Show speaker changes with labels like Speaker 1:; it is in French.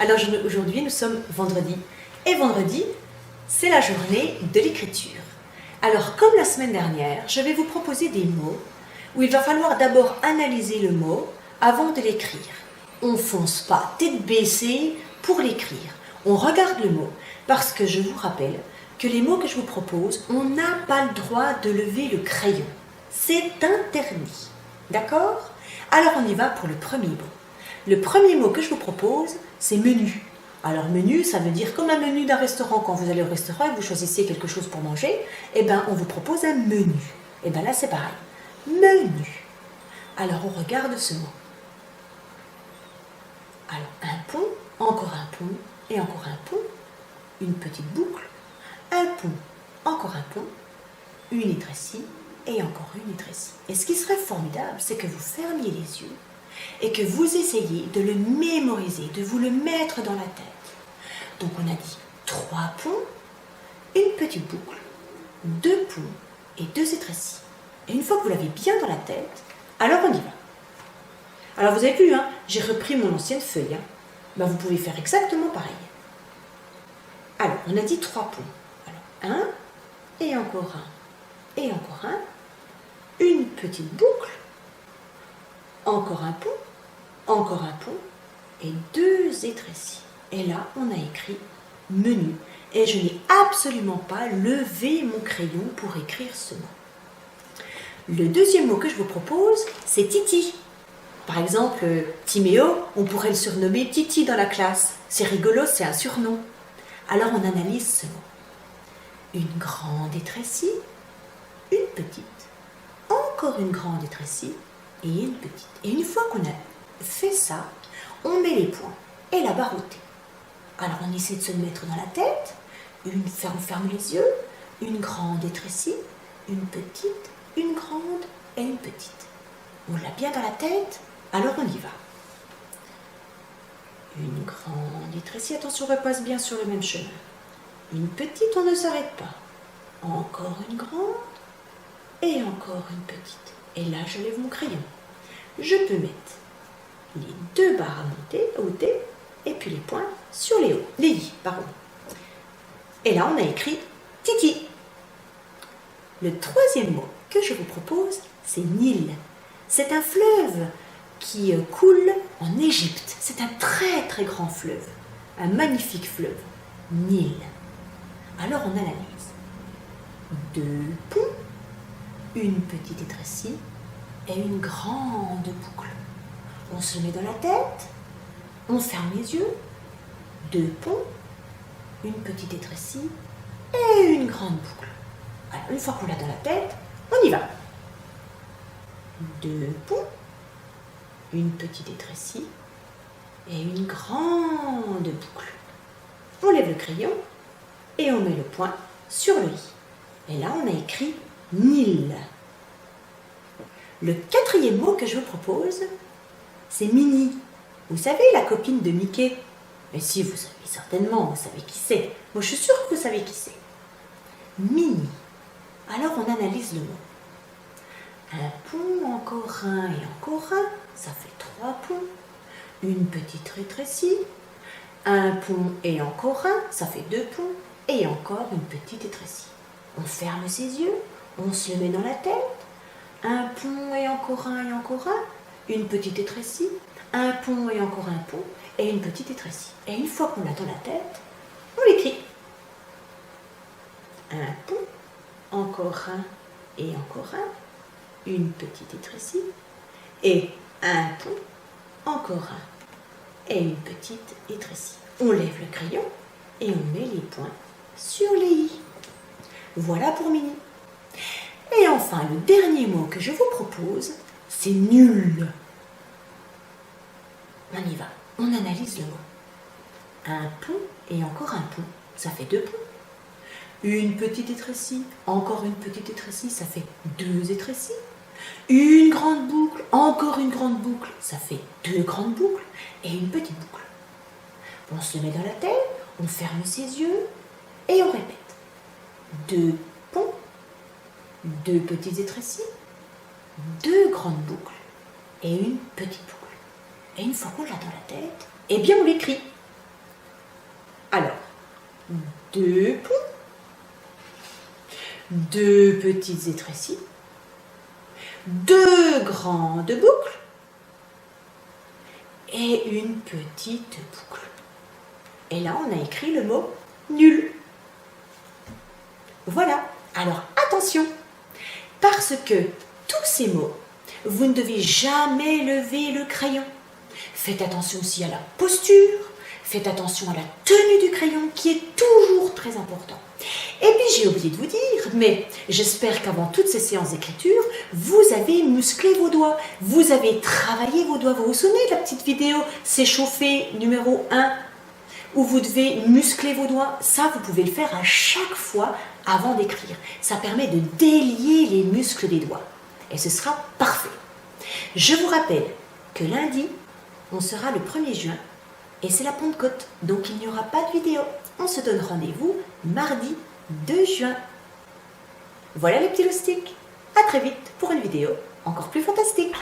Speaker 1: Alors aujourd'hui, nous sommes vendredi. Et vendredi, c'est la journée de l'écriture. Alors, comme la semaine dernière, je vais vous proposer des mots où il va falloir d'abord analyser le mot avant de l'écrire. On ne fonce pas tête baissée pour l'écrire. On regarde le mot parce que je vous rappelle que les mots que je vous propose, on n'a pas le droit de lever le crayon. C'est interdit. D'accord? Alors on y va pour le premier mot. Le premier mot que je vous propose, c'est menu. Alors menu, ça veut dire comme un menu d'un restaurant. Quand vous allez au restaurant et vous choisissez quelque chose pour manger, eh bien on vous propose un menu. Et bien là c'est pareil. Menu. Alors on regarde ce mot. Alors un pont, encore un pont, et encore un pont, une petite boucle, un pont, encore un pont, une étrécie, et encore une étrécie. Et ce qui serait formidable, c'est que vous fermiez les yeux et que vous essayiez de le mémoriser, de vous le mettre dans la tête. Donc on a dit 3 ponts, une petite boucle, 2 ponts et 2 étrécies. Et une fois que vous l'avez bien dans la tête, alors on y va. Alors vous avez vu, hein, j'ai repris mon ancienne feuille. Ben, vous pouvez faire exactement pareil. Alors, on a dit 3 ponts. Alors, 1, et encore un, et encore un, une petite boucle, encore un pont, encore un pont, et 2 étrécies. Et là, on a écrit menu. Et je n'ai absolument pas levé mon crayon pour écrire ce mot. Le deuxième mot que je vous propose, c'est Titi. Par exemple, Timéo, on pourrait le surnommer Titi dans la classe. C'est rigolo, c'est un surnom. Alors on analyse ce mot. Une grande étrécie, une petite, encore une grande étrécie et une petite. Et une fois qu'on a fait ça, on met les points et la barre au T. Alors on essaie de se le mettre dans la tête. On ferme les yeux. Une grande étrécie, une petite, une grande et une petite. On l'a bien dans la tête. Alors on y va. Une grande étrécie, attention, on repasse bien sur le même chemin. Une petite, on ne s'arrête pas. Encore une grande et encore une petite. Et là, je lève mon crayon. Je peux mettre les 2 barres à monter, au T, et puis les points sur les i, pardon. Et là, on a écrit Titi. Le troisième mot que je vous propose, c'est Nil. C'est un fleuve qui coule en Égypte. C'est un très très grand fleuve, un magnifique fleuve, Nil. Alors on analyse 2 ponts, une petite étrécie et une grande boucle. On se met dans la tête, on ferme les yeux, 2 ponts, une petite étrécie et une grande boucle. Alors une fois qu'on l'a dans la tête, on y va. 2 ponts, une petite étrécie et une grande boucle. On lève le crayon et on met le point sur le i. Et là, on a écrit Nil. Le quatrième mot que je vous propose, c'est Minnie. Vous savez, la copine de Mickey? Mais si, vous savez certainement, vous savez qui c'est. Moi, je suis sûre que vous savez qui c'est. Minnie. Alors, on analyse le mot. Un pont, encore un et encore un, ça fait 3 ponts. Une petite rétrécie. Un pont et encore un, ça fait 2 ponts. Et encore une petite étrécie. On ferme ses yeux, on se le met dans la tête. Un pont et encore un et encore un. Une petite étrécie. Un pont et encore un pont. Et une petite étrécie. Et une fois qu'on l'a dans la tête, on l'écrit. Un pont, encore un et encore un. Une petite étrécie et un pont, encore un et une petite étrécie. On lève le crayon et on met les points sur les i. Voilà pour Minnie. Et enfin, le dernier mot que je vous propose, c'est nul. On y va, on analyse le mot. Un pont et encore un pont, ça fait 2 ponts. Une petite étrécie, encore une petite étrécie, ça fait 2 étrécies. Une grande boucle, encore une grande boucle, ça fait 2 grandes boucles et une petite boucle. On se le met dans la tête, on ferme ses yeux et on répète. 2 ponts, 2 petites étrécies, 2 grandes boucles et une petite boucle. Et une fois qu'on l'a dans la tête, eh bien on l'écrit. Alors, 2 ponts, 2 petites étrécies, 2 grandes boucles et une petite boucle. Et là, on a écrit le mot nul. Voilà. Alors, attention, parce que tous ces mots, vous ne devez jamais lever le crayon. Faites attention aussi à la posture, faites attention à la tenue du crayon qui est toujours très important. Et puis j'ai oublié de vous dire, mais j'espère qu'avant toutes ces séances d'écriture, vous avez musclé vos doigts, vous avez travaillé vos doigts. Vous vous souvenez de la petite vidéo s'échauffer numéro 1 où vous devez muscler vos doigts? Ça, vous pouvez le faire à chaque fois avant d'écrire. Ça permet de délier les muscles des doigts. Et ce sera parfait. Je vous rappelle que lundi, on sera le 1er juin et c'est la Pentecôte. Donc il n'y aura pas de vidéo. On se donne rendez-vous mardi 2 juin. Voilà les petits loustiques. À très vite pour une vidéo encore plus fantastique.